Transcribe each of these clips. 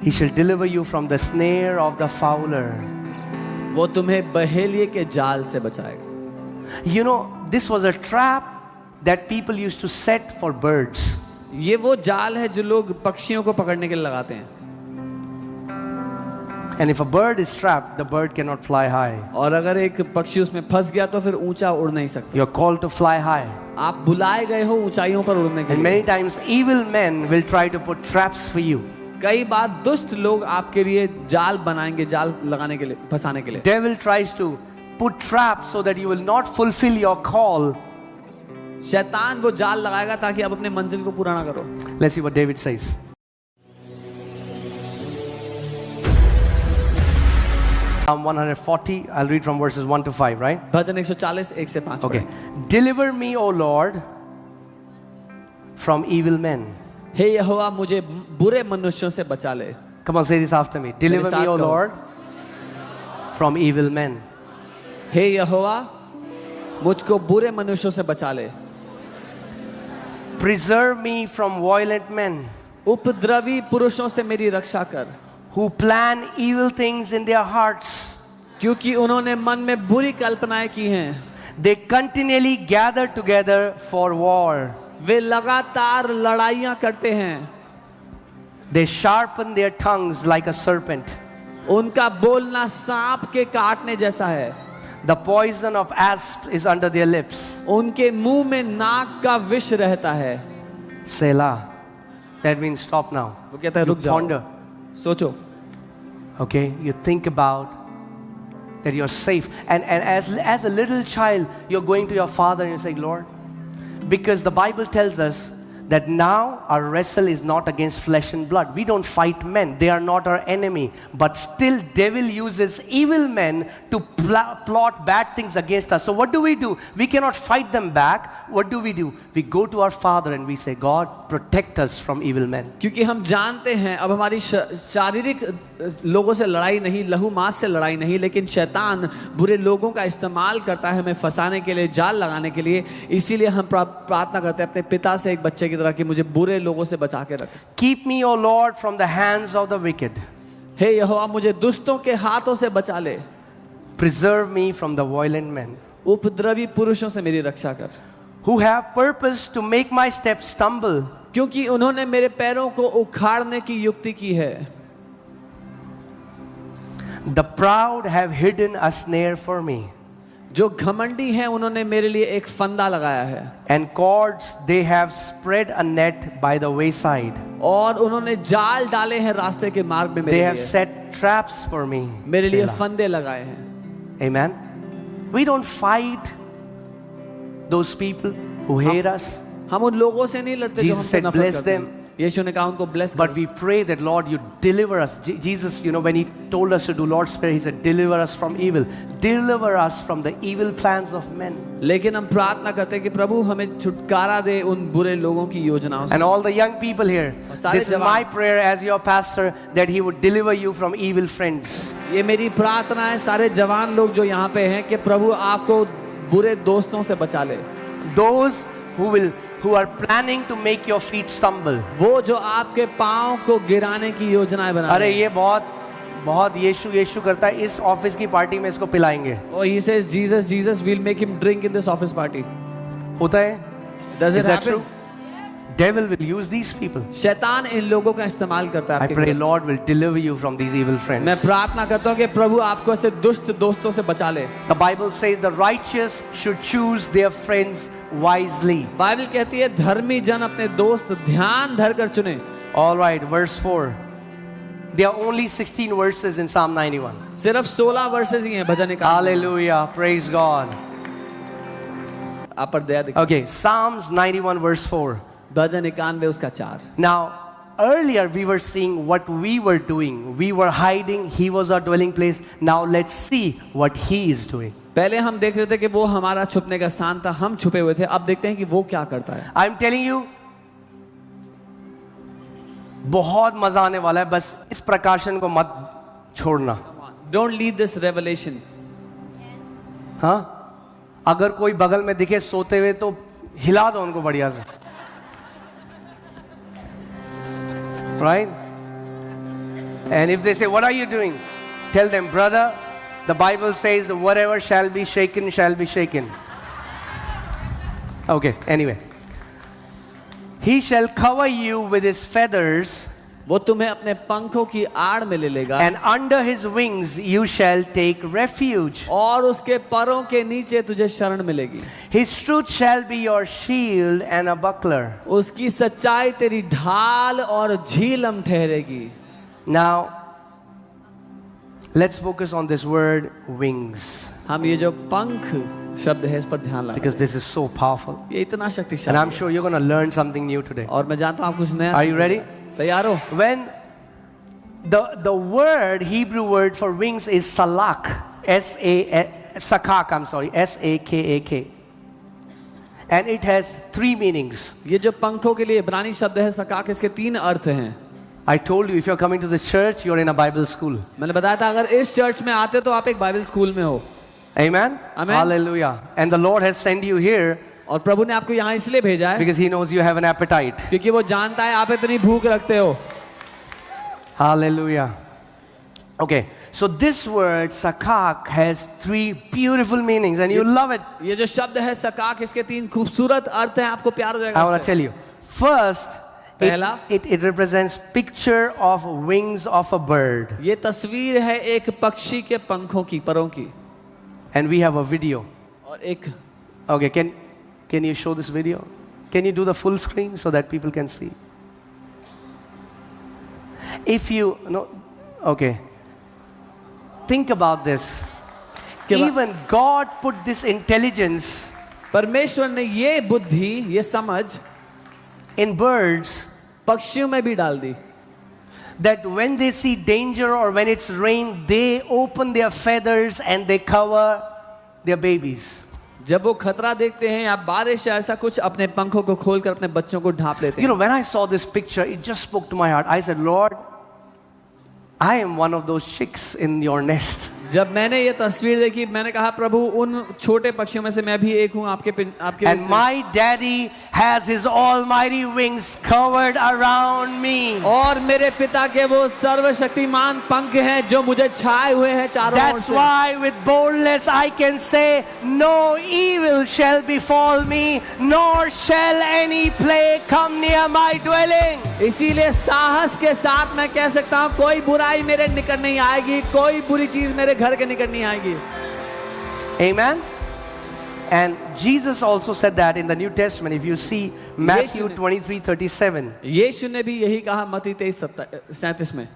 He shall deliver you from the snare of the fowler. वो तुम्हें बहेलिए के जाल से बचाएगा। You know, this was a trap that people used to set for birds. ये वो जाल है जो लोग पक्षियों को पकड़ने के लिए लगाते हैं। And if a bird is trapped, the bird cannot fly high. और अगर एक पक्षी उसमें फंस गया तो फिर ऊंचा उड़ नहीं सकता। You're called to fly high. आप बुलाए गए हो ऊंचाइयों पर उड़ने के And लिए। many times evil men will try to put traps for you. कई बार दुष्ट लोग आपके लिए जाल बनाएंगे, जाल लगाने के लिए, फंसाने के लिए। Devil tries to put traps so that you will not fulfill your call. शैतान वो जाल लगाएगा ताकि आप अपने मंजिल को पूरा ना करो। Let's see what David says. Psalm 140, I'll read from verses 1 to 5, right? भजन 140 1 से 5। Okay. Deliver me, O Lord, from evil men. हे यहोवा मुझे बुरे मनुष्यों से बचा ले। Come on, say this after me. Deliver me, O Lord, from evil men. हे यहोवा मुझको बुरे मनुष्यों से बचा ले। Preserve me from violent men उपद्रवी पुरुषों से मेरी रक्षा कर, who plan evil things in their hearts. क्योंकि उन्होंने मन में बुरी कल्पनाएं की हैं। They continually gather together for war. वे लगातार लड़ाइयां करते हैं। They sharpen their tongues like a serpent. उनका बोलना सांप के काटने जैसा है। The poison of asp is under their lips. उनके मुंह में नाग का विष रहता है। Selah. That means stop now. वो कहता है You रुक जाओ, ponder. सोचो। Okay, you think about that you're safe. And as a little child, you're going to your father and you say, Lord, because the Bible tells us that now our wrestle is not against flesh and blood. We don't fight men. They are not our enemy. But still devil uses evil men to plot bad things against us. So what do? We cannot fight them back. What do? We go to our Father and we say, God, protect us from evil men. क्योंकि हम जानते हैं अब हमारी शारीरिक लोगों से लड़ाई नहीं, लहू मांस से लड़ाई नहीं, लेकिन शैतान बुरे लोगों का इस्तेमाल करता है हमें फंसाने के लिए, जाल लगाने के लिए। इसीलिए हम प्रार्थना करते हैं अपने पिता से एक बच्चे की तरह कि मुझे बुरे लोगों से बचा के रख। Keep me, O Lord, from the hands of the wicked. हे यहोवा मुझे दुष्टों के हाथों से बचा ले। Preserve me from the violent men उपद्रवी पुरुषों से मेरी रक्षा कर, who have purpose to make my steps stumble. क्योंकि उन्होंने मेरे पैरों को उखाड़ने की युक्ति की है। The proud have hidden a snare for me, जो घमंडी हैं उन्होंने मेरे लिए एक फंदा लगाया है। and cords they have spread a net by the wayside. और उन्होंने जाल डाले हैं रास्ते के मार्ग में They मेरे have लिए, set traps for me. मेरे लिए Selah. फंदे लगाए हैं। Amen. We don't fight those people who hate us, हम उन लोगों से नहीं लड़ते जो Jesus हमसे said, नफरत "Bless करते them." हैं। यीशु ने कहा उनको ब्लेस but करो। we pray that Lord, you deliver us. Jesus, when he told us to do Lord's Prayer, he said, deliver us from evil. Deliver us from the evil plans of men. लेकिन हम प्रार्थना करते हैं कि प्रभु हमें छुटकारा दे उन बुरे लोगों की योजनाओं से। And all the young people here, सारे this is जवान- my prayer as your pastor, that he would deliver you from evil friends. ये मेरी प्रार्थना है सारे जवान लोग जो यहाँ पे हैं कि प्रभु आपको बुरे दोस्तों से बचा ले। Those who are planning to make your feet stumble. वो जो आपके पाँव को गिराने की योजनाएं बना अरे रहे हैं। ये बहुत यीशु करता है, इस ऑफिस की पार्टी में इसको पिलाएंगे। Oh, he says Jesus we'll make him drink in this office party. होता है? Does it Is that happen? true? Devil will use these people. शैतान इन लोगों का इस्तेमाल करता है I आपके pray लिए। Lord will deliver you from these evil friends. मैं प्रार्थना करता हूँ कि प्रभु आपको ऐसे दुष्ट दोस्तों से बचा ले। The Bible says the righteous should choose their friends wisely. Bible कहती है धर्मी जन अपने दोस्त ध्यान धर कर चुने। All right, verse 4. There are only 16 verses in Psalm 91. सिर्फ 16 वर्सेस ही हैं भजन एकानवे। Hallelujah, praise God. आप पर दया दिखाओ। Okay, Psalms 91 verse 4. भजन 91 उसका 4। Now, earlier we were seeing what we were doing. We were hiding, he was our dwelling place. Now let's see what he is doing. पहले हम देख रहे थे कि वो हमारा छुपने का स्थान था, हम छुपे हुए थे। अब देखते हैं कि वो क्या करता है। I'm telling you, बहुत मजा आने वाला है, बस इस प्रकाशन को मत छोड़ना। Don't leave this revelation. हाँ, अगर कोई बगल में दिखे सोते हुए तो हिला दो उनको बढ़िया से, right? And if they say, what are you doing? Tell them, brother, the Bible says whatever shall be shaken shall be shaken. Okay, anyway. He shall cover you with his feathers, वो तुम्हें अपने पंखों की आड़ में ले लेगा, and under his wings you shall take refuge. और उसके परों के नीचे तुझे शरण मिलेगी. His truth shall be your shield and a buckler. उसकी सच्चाई तेरी ढाल और झीलम ठहरेगी. Now, let's focus on this word wings, हम ये जो पंख शब्द है इस पर ध्यान लगाएं. because this is so powerful. ये इतना And शक्तिशाली I'm है. sure you're going to learn something new today. और मैं जानता हूँ आप कुछ नया Are you सीखेंगे. ready? तैयार हो? When the word, Hebrew word for wings is salak, sakak, I'm sorry, S-A-K-A-K. And it has three meanings. ये जो पंखों के लिए इब्रानी शब्द है सकाक, इसके 3 अर्थ हैं. I told you, if you're coming to the church, you're in a Bible school. मैंने बताया था अगर इस चर्च में आते तो आप एक बाइबल स्कूल में हो. Amen? Amen. Hallelujah. And the Lord has sent you here और प्रभु ने आपको यहाँ इसलिए भेजा है because He knows you have an appetite. क्योंकि वो जानता है आप इतनी भूख रखते हो. Hallelujah. Okay, so this word sakak has 3 beautiful meanings and you love it. ये जो शब्द है सकाक, इसके 3 खूबसूरत अर्थ हैं. आपको प्यार हो जाएगा. I want to इससे. tell you. First, पहला, it represents picture of wings of a bird. ये तस्वीर है एक पक्षी के पंखों की, परों की. And we have a video. और एक Okay, can you show this video? Can you do the full screen so that people can see? If you, no, okay. Think about this. Even God put this intelligence परमेश्वर ने ये बुद्धि, ये समझ in birds पक्षियों में भी डाल दी. that when they see danger or when it's rain, they open their feathers and they cover their babies. जब वो खतरा देखते हैं या बारिश या ऐसा कुछ, अपने पंखों को खोलकर अपने बच्चों को ढांप लेते You हैं. know, when I saw this picture, it just spoke to my heart. I said, Lord, I am one of those chicks in your nest. जब मैंने ये तस्वीर देखी, मैंने कहा प्रभु उन छोटे पक्षियों में से मैं भी एक हूँ आपके And my daddy has his almighty wings covered around me. और मेरे पिता के वो सर्वशक्तिमान पंख हैं जो मुझे छाए हुए हैं चारों ओर That's से. why with boldness I can say, no evil shall befall me, nor shall any plague come near my dwelling. इसीलिए साहस के साथ मैं कह सकता हूँ कोई बुराई मेरे निकट नहीं आएगी, कोई बुरी चीज मेरे घर के निकट नहीं आएगी. Amen. And Jesus also said that in the New Testament. If you see Matthew 23:37. यीशु ने भी यही कहा मत्ती 23:37 में.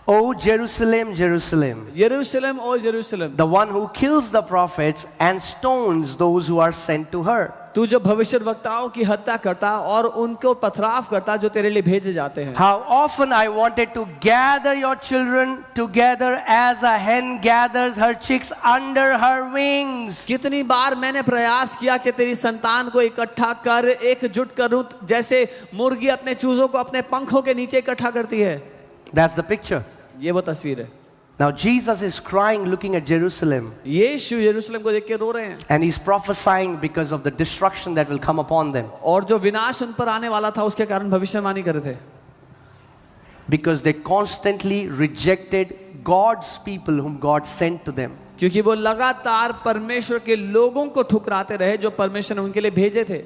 Oh Jerusalem, Jerusalem, यरूशलेम ओ यरूशलेम, the one who kills the prophets and stones those who are sent to her. तू जो भविष्यद्वक्ताओं की हत्या करता और उनको पथराव करता जो तेरे लिए भेजे जाते हैं. How often I wanted to gather your children together as a hen gathers her chicks under her wings. कितनी बार मैंने प्रयास किया कि तेरी संतान को इकट्ठा कर, एकजुट करूं, जैसे मुर्गी अपने चूजों को अपने पंखों के नीचे इकट्ठा करती है. That's the picture. ये वो तस्वीर है. Now Jesus is crying looking at Jerusalem यीशु यरूशलेम को देख के रो रहे हैं and he's prophesying because of the destruction that will come upon them. और जो विनाश उन पर आने वाला था उसके कारण भविष्यवाणी कर रहे थे. Because they constantly rejected God's people whom God sent to them. क्योंकि वो लगातार परमेश्वर के लोगों को ठुकराते रहे जो परमेश्वर ने उनके लिए भेजे थे.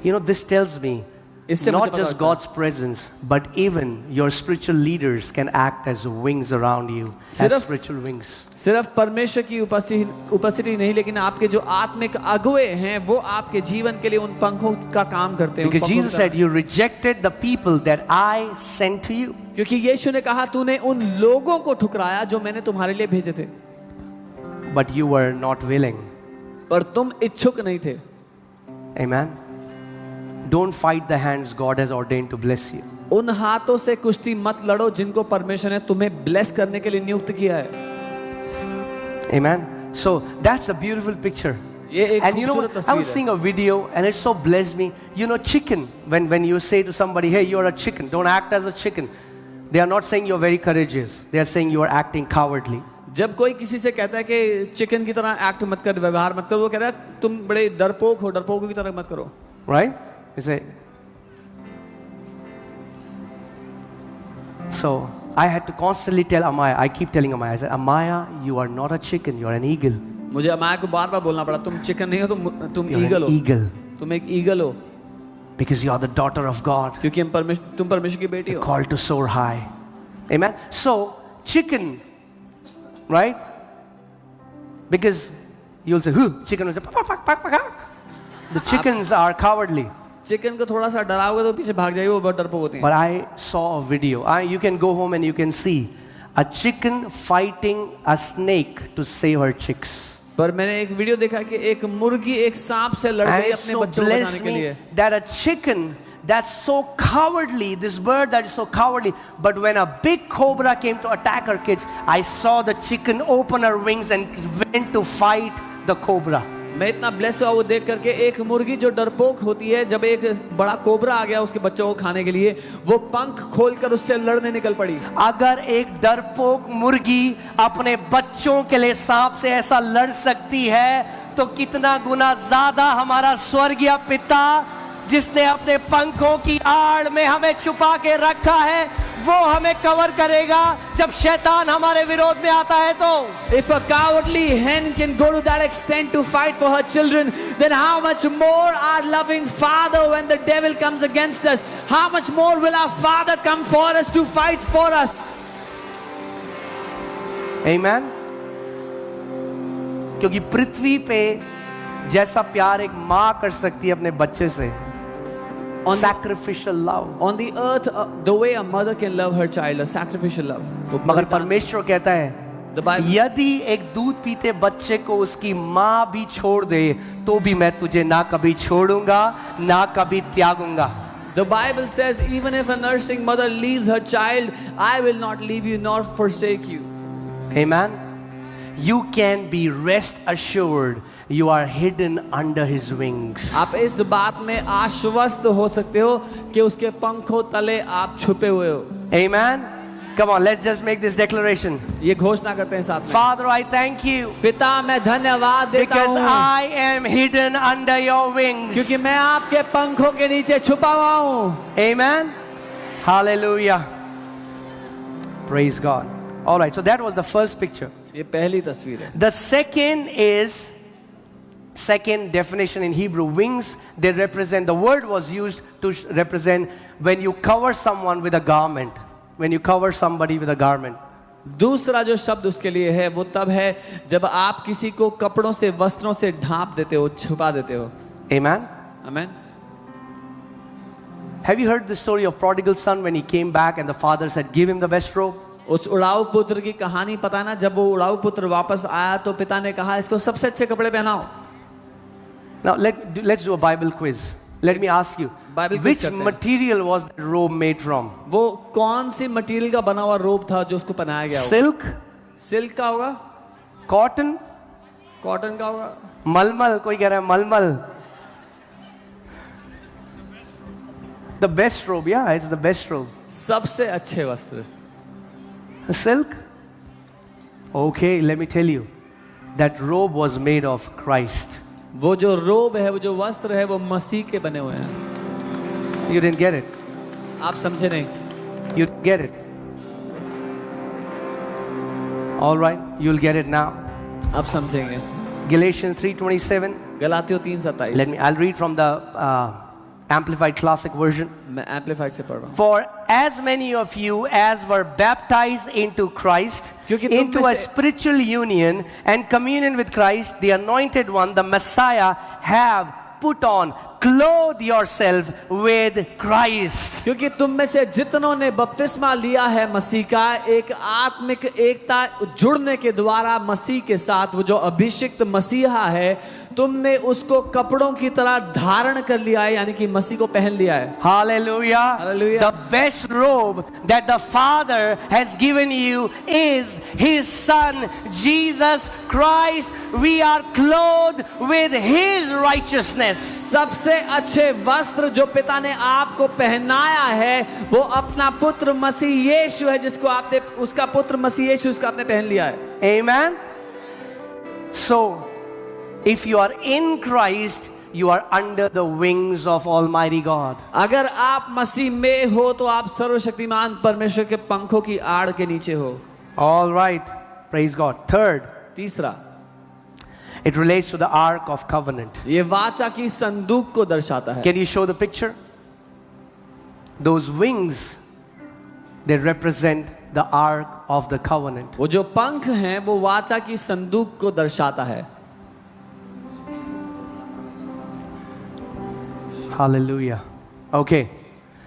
You know, this tells me इससे मुझे not पता just लगता है, God's presence, but even your spiritual leaders can act as wings around you, as सिर्फ- spiritual wings. सिर्फ परमेश्वर की उपस्थिति नहीं, लेकिन आपके जो आत्मिक अगुए हैं वो आपके जीवन के लिए उन पंखों का काम करते हैं. उन Because पंखों Jesus का- said, you rejected the people that I sent to you. क्योंकि यीशु ने कहा तूने उन लोगों को ठुकराया जो मैंने तुम्हारे लिए भेजे थे, But you were not willing. पर तुम इच्छुक नहीं थे. Amen. Don't fight the hands God has ordained to bless you. उन हाथों से कुश्ती मत लड़ो जिनको परमेश्वर ने तुम्हें ब्लेस करने के लिए नियुक्त किया है. Amen. So that's a beautiful picture. ये एक And you know खूबसूरत what? I was तस्वीर है. seeing a video and it so blessed me. You know, chicken. When you say to somebody, hey, you're a chicken, don't act as a chicken. They are not saying you're very courageous. They are saying you are acting cowardly. जब कोई किसी से कहता है कि chicken की तरह act मत कर, व्यवहार मत करो, वो कह रहा है तुम बड़े डरपोक हो, डरपोकों की तरह मत करो. Right? You say. So I had to constantly tell Amaya, I keep telling Amaya, I said, Amaya, you are not a chicken, you are an eagle. मुझे अमाया को बार बार बोलना पड़ा, तुम चिकन नहीं हो, तुम You're ईगल an हो, eagle. तुम एक ईगल हो, Because you are the daughter of God, क्योंकि तुम परमेश्वर की बेटी हो। called to soar high. Amen. So, chicken, right? Because you'll say, chicken will say, pak, pak, pak, pak, pak. The chickens are cowardly. Chicken को थोड़ा सा डराओगे तो पीछे भाग जाएगी, वो बहुत डरपोक होती हैं। But I saw a video. You can go home and you can see a chicken fighting a snake to save her chicks. पर मैंने एक वीडियो देखा कि एक मुर्गी एक सांप से लड़ And गई it अपने so बच्चों को बचाने blessed के लिए। me that a chicken that's so cowardly, this bird that is so cowardly, but when a big cobra came to attack her kids, I saw the chicken open her wings and went to fight the cobra. मैं इतना bless हुआ वो देख करके, एक मुर्गी जो डरपोक होती है, जब एक बड़ा कोबरा आ गया उसके बच्चों को खाने के लिए, वो पंख खोलकर उससे लड़ने निकल पड़ी। अगर एक डरपोक मुर्गी अपने बच्चों के लिए सांप से ऐसा लड़ सकती है, तो कितना गुना ज्यादा हमारा स्वर्गीय पिता, जिसने अपने पंखों की आड़ में हमें छुपा के रखा है, वो हमें कवर करेगा जब शैतान हमारे विरोध में आता है। तो If a cowardly hen can go to that extent to fight for her children, then how much more our loving Father, when the devil comes against us, how much more will our Father come for us to fight for us? Amen. क्योंकि पृथ्वी पे जैसा प्यार एक माँ कर सकती है अपने बच्चे से, sacrificial love, On the earth, the way a mother can love her child, a sacrificial love. मगर परमेश्वर कहता है, The Bible, यदि एक दूध पीते बच्चे को उसकी माँ भी छोड़ दे, तो भी मैं तुझे ना कभी छोड़ूंगा, ना कभी त्यागूंगा। the Bible says, even if a nursing mother leaves her child, I will not leave you nor forsake you. Amen. You can be rest assured you are hidden under his wings. आप इस बात में आश्वस्त हो सकते हो कि उसके पंखों तले आप छुपे हुए हो। Amen. Come on, let's just make this declaration. ये घोषणा करते हैं साथ में। Father, I thank you पिता, मैं धन्यवाद देता because हूँ I am hidden under your wings. क्योंकि मैं आपके पंखों के नीचे छुपा हुआ हूँ। Amen. Hallelujah. Praise God. All right, so that was the first picture. ये पहली तस्वीर है। The second definition in Hebrew, wings, they represent, the word was used to represent when you cover someone with a garment, when you cover somebody with a garment. दूसरा जो शब्द उसके लिए है वो तब है जब आप किसी को कपड़ों से, वस्त्रों से ढांप देते हो, छुपा देते हो। Amen. आमीन। Have you heard the story of prodigal son when he came back and the father said, give him the best robe? उस उड़ाऊ पुत्र की कहानी पता है ना, जब वो उड़ाऊ पुत्र वापस आया तो पिता ने कहा इसको सबसे अच्छे कपड़े पहनाओ। Now let's do a Bible quiz. Let me ask you, Bible quiz which करते हैं। material was that robe made from? वो कौन सी मटेरियल का बना हुआ रोब था जो उसको पहनाया गया होगा? Silk, सिल्क का होगा, cotton, कॉटन का होगा, मलमल, कोई कह रहा है मलमल. The best robe, yeah, it's the best robe. सबसे अच्छे वस्त्र। Silk? Okay, let me tell you, that robe was made of Christ. वो जो रोब है, वो जो वस्त्र है, वो मसीह के बने हुए हैं। You didn't get it. आप समझे नहीं? You get it. All right, you'll get it now. आप समझेंगे। Galatians 3:27. गलातियों 3:27। I'll read from the Amplified Classic Version. मैं एम्पलीफाइड से पढ़ रहा हूँ। For as many of you as were baptized into Christ, क्योंकि तुम into में a से- spiritual union and communion with Christ, the anointed one, the Messiah, have put on, clothe yourself with Christ. क्योंकि तुम में से जितनों ने बपतिस्मा लिया है मसीह का, एक आत्मिक एकता जुड़ने के द्वारा मसीह के साथ, वो जो अभिषिक्त मसीहा है, तुमने उसको कपड़ों की तरह धारण कर लिया है, यानी कि मसीह को पहन लिया है। Hallelujah. Hallelujah. The best robe that the Father has given you is His Son, Jesus Christ. We are clothed with His righteousness. सबसे अच्छे वस्त्र जो पिता ने आपको पहनाया है, वो अपना पुत्र मसीह यीशु है, जिसको आपने, उसका पुत्र मसीह यीशु, उसको आपने पहन लिया है। Amen. So, if you are in Christ, you are under the wings of Almighty God. अगर आप मसीह में हो तो आप सर्वशक्तिमान परमेश्वर के पंखों की आड़ के नीचे हो. All right. Praise God. Third, तीसरा, it relates to the Ark of Covenant. ये वाचा की संदूक को दर्शाता है. Can you show the picture? Those wings, they represent the Ark of the Covenant. वो जो पंख हैं वो वाचा की संदूक को दर्शाता है. Hallelujah. Okay.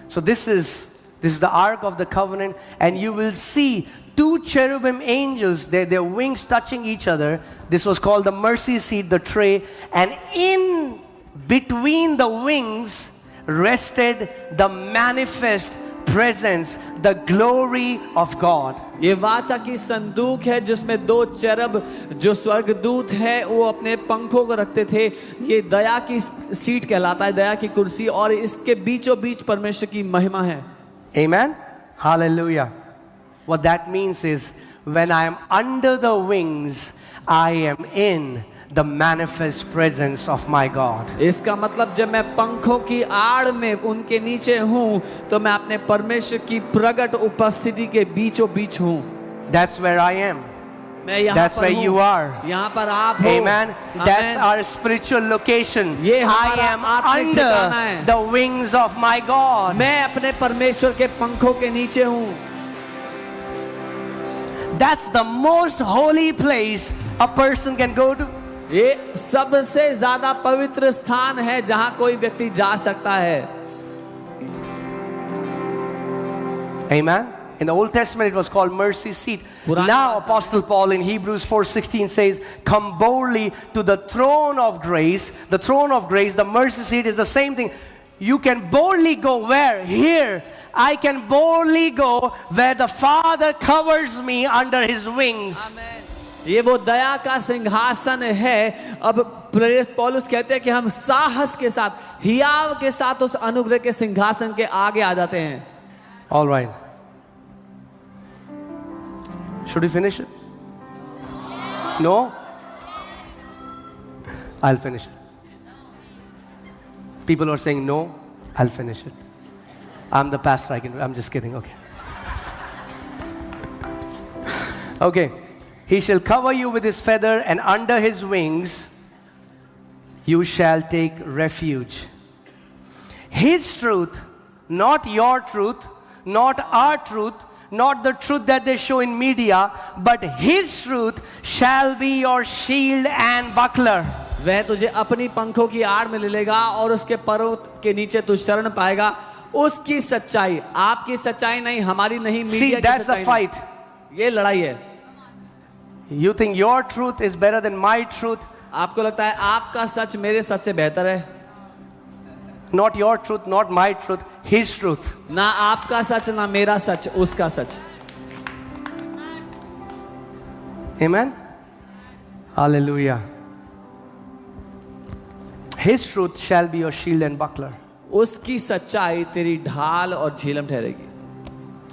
So this is the Ark of the Covenant, and you will see two cherubim angels, their wings touching each other. This was called the mercy seat, the tray, and in between the wings rested the manifest presence, the glory of God. ये वाचा की संदूक है जिसमें दो चरब जो स्वर्गदूत है वो अपने पंखों को रखते थे. ये दया की सीट कहलाता है, दया की कुर्सी, और इसके बीचों बीच परमेश्वर की महिमा है. Amen. Hallelujah. What that means is, when I am under the wings, I am in the manifest presence of my God. इसका मतलब जब मैं पंखों की आड़ में उनके नीचे हूँ तो मैं अपने परमेश्वर की प्रकट उपस्थिति के बीचों बीच हूँ. That's where I am. मैं यहाँ That's पर where हूँ. you are. यहाँ पर आप हो. Amen. That's Amen. our spiritual location. ये I हमारा am आत्मिक ठिकाना है. under the wings of my God. मैं अपने परमेश्वर के पंखों के नीचे हूँ. That's the most holy place a person can go to. ये सबसे ज्यादा पवित्र स्थान है जहां कोई व्यक्ति जा सकता है. Amen. In the Old Testament, it was called mercy seat. Now, Apostle Paul in Hebrews 4:16 says, "Come boldly to the throne of grace." The throne of grace, the mercy seat, is the same thing. You can boldly go where? Here. I can boldly go where the Father covers me under His wings. ये वो दया का सिंहासन है. अब प्रेरित पौलुस कहते हैं कि हम साहस के साथ, हियाव के साथ उस अनुग्रह के सिंहासन के आगे आ जाते हैं. All right. Should we finish it? No? I'll finish it. People are saying no, I'll finish it. I'm the pastor, I'm just kidding, okay. Okay. He shall cover you with his feather, and under his wings you shall take refuge. His truth, not your truth, not our truth, not the truth that they show in media, but his truth shall be your shield and buckler. वह तुझे अपनी पंखों की आड़ में ले लेगा और उसके पैरों के नीचे तू शरण पाएगा. उसकी सच्चाई, आपकी सच्चाई नहीं, हमारी नहीं, मीडिया See, की that's the सच्चाई fight. नहीं. ये लड़ाई है. You think your truth is better than my truth? आपको लगता है आपका सच मेरे सच से बेहतर है. Not your truth, not my truth, his truth. ना आपका सच ना मेरा सच, उसका सच. Amen? Hallelujah. His truth shall be your shield and buckler. उसकी सच्चाई तेरी ढाल और झीलम ठहरेगी.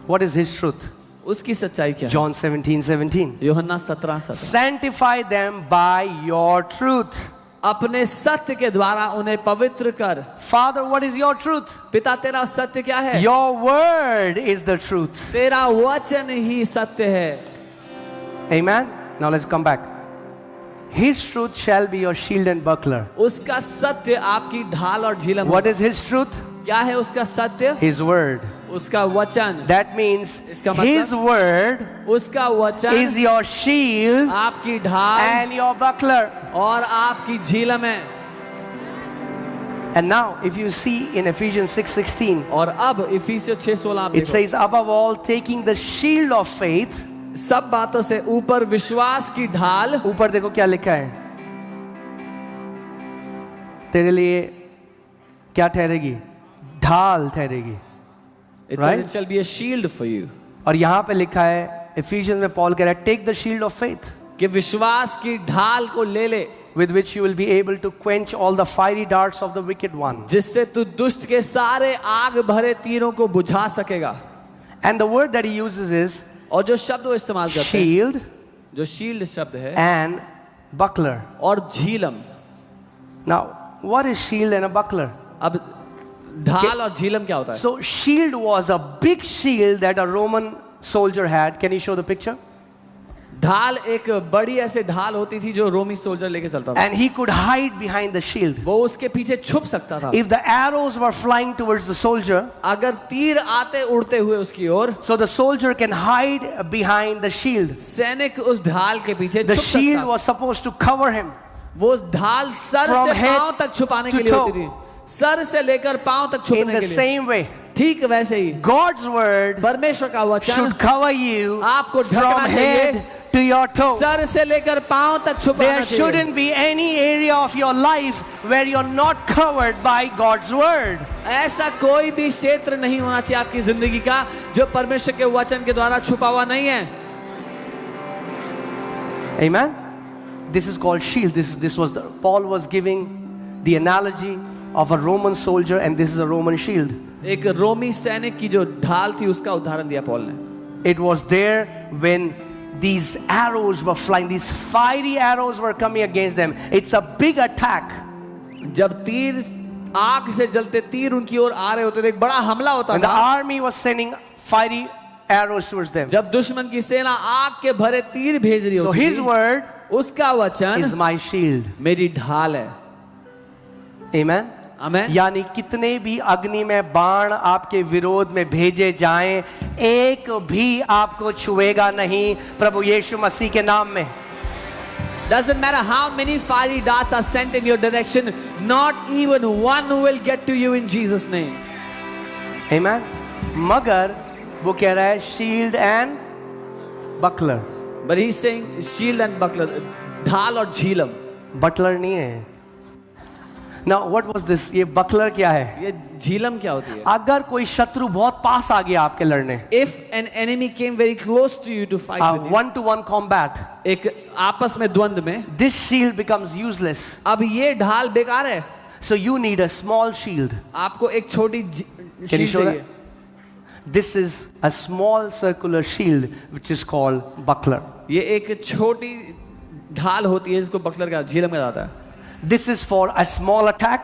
What is his truth? उसकी सच्चाई क्या है? John 17:17. यूहन्ना 17:17. Sanctify them by your truth. अपने सत्य के द्वारा उन्हें पवित्र कर. Father, what is your truth? पिता तेरा सत्य क्या है? Your word is the truth. तेरा वचन ही सत्य है. Amen? Now let's come back. His truth shall be your shield and buckler. उसका सत्य आपकी ढाल और झीलम. What is his truth? क्या है उसका सत्य? His word. उसका वचन. That means इसका मतलब? his word उसका वचन is your shield आपकी ढाल and your buckler. और आपकी झीलम है. And now, if you see in Ephesians 6:16, और अब इफिसियों 6:16 आप it देखो. says, above all, taking the shield of faith. सब बातों से ऊपर विश्वास की ढाल. ऊपर देखो क्या लिखा है. तेरे लिए क्या ठहरेगी? ढाल ठहरेगी. It Right? says it shall be a shield for you. और यहाँ पे लिखा है, Ephesians में पॉल कह रहा है, take the shield of faith, कि विश्वास की ढाल को ले ले, with which you will be able to quench all the fiery darts of the wicked one. जिससे तू दुष्ट के सारे आग भरे तीरों को बुझा सकेगा. And the word that he uses is और जो शब्द वो इस्तेमाल करते हैं, shield जो शील्ड शब्द है and buckler. और झीलम. Now, what is shield and a buckler? अब ढाल और झीलम क्या होता है? So shield was a big shield that a Roman soldier had. Can you show the picture? ढाल एक बड़ी ऐसे ढाल होती थी जो रोमी सोल्जर लेके चलता था। And he could hide behind the shield. वो उसके पीछे छुप सकता था। If the arrows were flying towards the soldier, अगर तीर आते उड़ते हुए उसकी ओर, so the soldier can hide behind the shield. सैनिक उस ढाल के पीछे The छुप shield सकता। was supposed to cover him. वो ढाल सर From से head पांव तक छुपाने to के लिए toe. होती थी, सर से लेकर पांव तक In छुपने the के लिए। same way, ठीक वैसे ही God's word परमेश्वर का वचन should cover you आपको from ढकना head चाहिए, to your toe. सर से लेकर पांव तक छुपाना There चाहिए। shouldn't be any area of your life where you're not covered by God's word. ऐसा कोई भी क्षेत्र नहीं होना चाहिए आपकी जिंदगी का जो परमेश्वर के वचन के द्वारा छुपा हुआ नहीं है। Amen. This is called shield. This was Paul was giving the analogy of a Roman soldier, and this is a Roman shield. एक रोमी सैनिक की जो ढाल थी उसका उदाहरण दिया पॉल ने। It was there when these arrows were flying, these fiery arrows were coming against them. It's a big attack. जब तीर आग से जलते तीर उनकी ओर आ रहे होते थे, एक बड़ा हमला होता And the था। army was sending fiery arrows towards them. जब दुश्मन की सेना आग के भरे तीर भेज रही So होती his थी, word उसका वचन is my shield. मेरी ढाल है। Amen. आमेन। यानी कितने भी अग्नि में बाण आपके विरोध में भेजे जाएं, एक भी आपको छुएगा नहीं प्रभु यीशु मसीह के नाम में। Doesn't matter how many fiery darts are sent in your direction, not even one will get to you in Jesus name. Amen. मगर वो कह रहा है shield and buckler. But he's saying shield and buckler, ढाल और झीलम। Buttler नहीं है। Now what was this? ये बकलर क्या है? ये झीलम क्या होती है? अगर कोई शत्रु बहुत पास आ गया आपके लड़ने, If an enemy came very close to you to fight with you, 1-to-1 combat, एक आपस में द्वंद में, this shield becomes useless. अब ये ढाल बेकार है। So you need a small shield. आपको एक छोटी Can you shield show that? चाहिए। This is a small circular shield which is called buckler. ये एक छोटी ढाल होती है जिसको बकलर का झीलम कहा जाता है। This is for a small attack.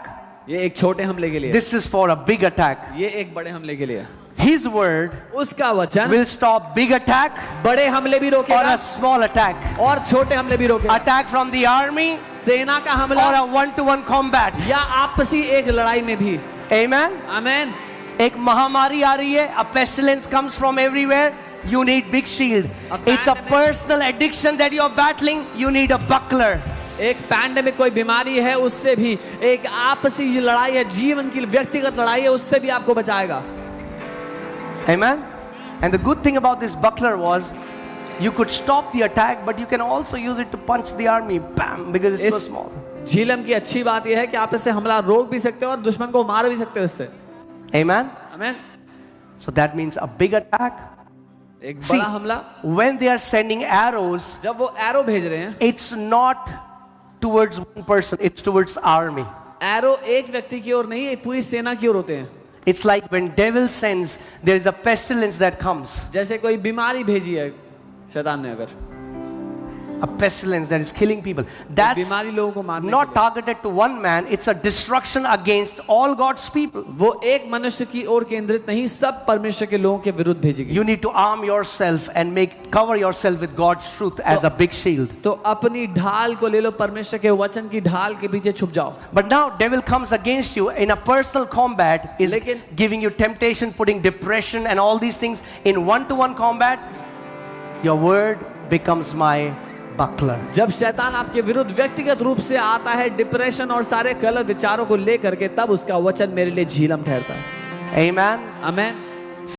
ये एक छोटे हमले के लिए, This is for a big attack. ये एक बड़े हमले के लिए। His word उसका वचन will stop big attack बड़े हमले भी or रोकेगा a small attack. और छोटे हमले भी रोकेगा। Attack from the army सेना का or हमला a 1-to-1 combat. या आपसी एक लड़ाई में भी। Amen. आमेन। एक महामारी आ रही है, a pestilence comes from everywhere, you need big shield. It's a personal addiction that you're battling, you need a buckler. एक पैंडेमिक कोई बीमारी है, उससे भी एक आपसी लड़ाई है, जीवन की व्यक्तिगत लड़ाई है, उससे भी आपको बचाएगा। Amen. And the good thing about this buckler was you could stop the attack, but you can also use it to punch the army, bam, because it's so इस small. झीलम की अच्छी बात यह है कि आप इससे हमला रोक भी सकते हो और दुश्मन को मार भी सकते हो इससे। Amen. Amen. So that means a big attack. एक See, बड़ा हमला, when they are sending arrows, जब वो एरो भेज रहे हैं, it's not towards one person, it's towards army. Arrow एक व्यक्ति की ओर नहीं, पूरी सेना की ओर होते हैं। It's like when devil sends, there is a pestilence that comes. जैसे कोई बीमारी भेजी है शैतान ने, अगर A pestilence that is killing people. That's बीमारी लोगों को मारने not के लिए। targeted to one man, it's a destruction against all God's people. वो एक मनुष्य की ओर केंद्रित नहीं, सब परमेश्वर के लोगों के विरुद्ध भेजेगी। You need to arm yourself and cover yourself with God's truth as a big shield. तो अपनी ढाल को ले लो, परमेश्वर के वचन की ढाल के पीछे छुप जाओ। But now devil comes against you in a personal combat, is लेकिन- giving you temptation, putting depression and all these things. In 1-to-1 combat, your word becomes my buckler. जब शैतान आपके विरुद्ध व्यक्तिगत रूप से आता है, डिप्रेशन और सारे गलत विचारों को लेकर के, तब उसका वचन मेरे लिए झीलम ठहरता है। Amen. आमेन।